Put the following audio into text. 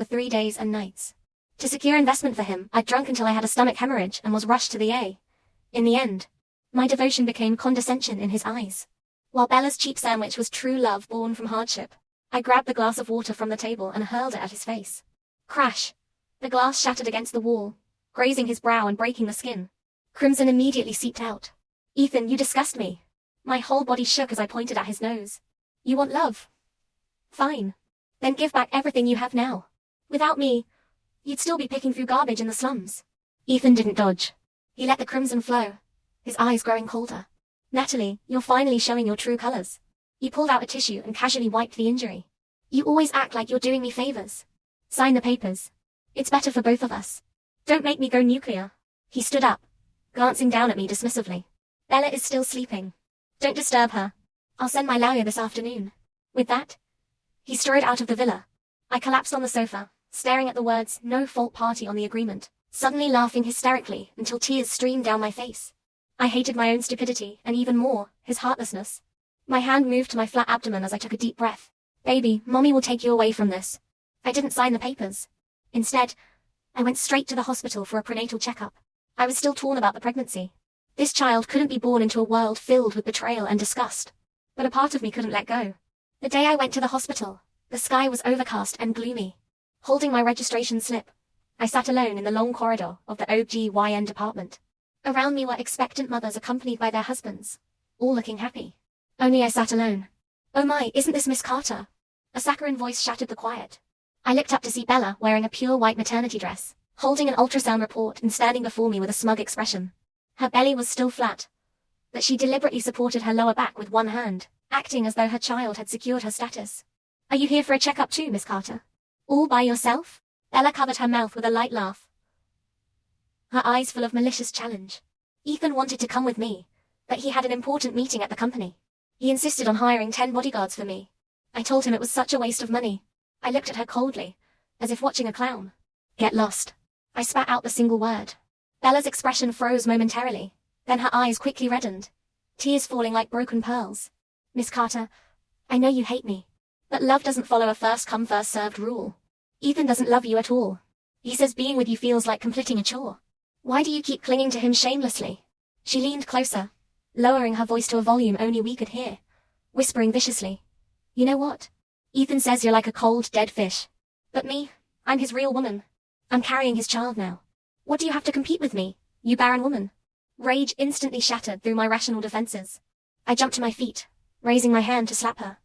for 3 days and nights. To secure investment for him, I'd drunk until I had a stomach hemorrhage and was rushed to the A. In the end, my devotion became condescension in his eyes. While Bella's cheap sandwich was true love born from hardship, I grabbed the glass of water from the table and hurled it at his face. Crash! The glass shattered against the wall, grazing his brow and breaking the skin. Crimson immediately seeped out. "Ethan, you disgust me." My whole body shook as I pointed at his nose. "You want love? Fine. Then give back everything you have now. Without me, you'd still be picking through garbage in the slums." Ethan didn't dodge. He let the crimson flow, his eyes growing colder. "Natalie, you're finally showing your true colors." He pulled out a tissue and casually wiped the injury. "You always act like you're doing me favors. Sign the papers. It's better for both of us. Don't make me go nuclear." He stood up, glancing down at me dismissively. "Bella is still sleeping. Don't disturb her. I'll send my lawyer this afternoon." With that, he strode out of the villa. I collapsed on the sofa, staring at the words "no fault party" on the agreement, suddenly laughing hysterically until tears streamed down my face. I hated my own stupidity, and even more, his heartlessness. My hand moved to my flat abdomen as I took a deep breath. "Baby, Mommy will take you away from this." I didn't sign the papers. Instead, I went straight to the hospital for a prenatal checkup. I was still torn about the pregnancy. This child couldn't be born into a world filled with betrayal and disgust. But a part of me couldn't let go. The day I went to the hospital, the sky was overcast and gloomy. Holding my registration slip, I sat alone in the long corridor of the OB/GYN department. Around me were expectant mothers accompanied by their husbands, all looking happy. Only I sat alone. "Oh my, isn't this Miss Carter?" A saccharine voice shattered the quiet. I looked up to see Bella wearing a pure white maternity dress, holding an ultrasound report and standing before me with a smug expression. Her belly was still flat, but she deliberately supported her lower back with one hand, acting as though her child had secured her status. "Are you here for a checkup too, Miss Carter? All by yourself?" Bella covered her mouth with a light laugh, her eyes full of malicious challenge. "Ethan wanted to come with me, but he had an important meeting at the company. He insisted on hiring 10 bodyguards for me. I told him it was such a waste of money." I looked at her coldly, as if watching a clown. "Get lost." I spat out the single word. Bella's expression froze momentarily, then her eyes quickly reddened, tears falling like broken pearls. "Miss Carter, I know you hate me, but love doesn't follow a first-come, first-served rule. Ethan doesn't love you at all. He says being with you feels like completing a chore. Why do you keep clinging to him shamelessly?" She leaned closer, lowering her voice to a volume only we could hear, whispering viciously. "You know what? Ethan says you're like a cold, dead fish. But me, I'm his real woman. I'm carrying his child now. What do you have to compete with me, you barren woman?" Rage instantly shattered through my rational defenses. I jumped to my feet, raising my hand to slap her.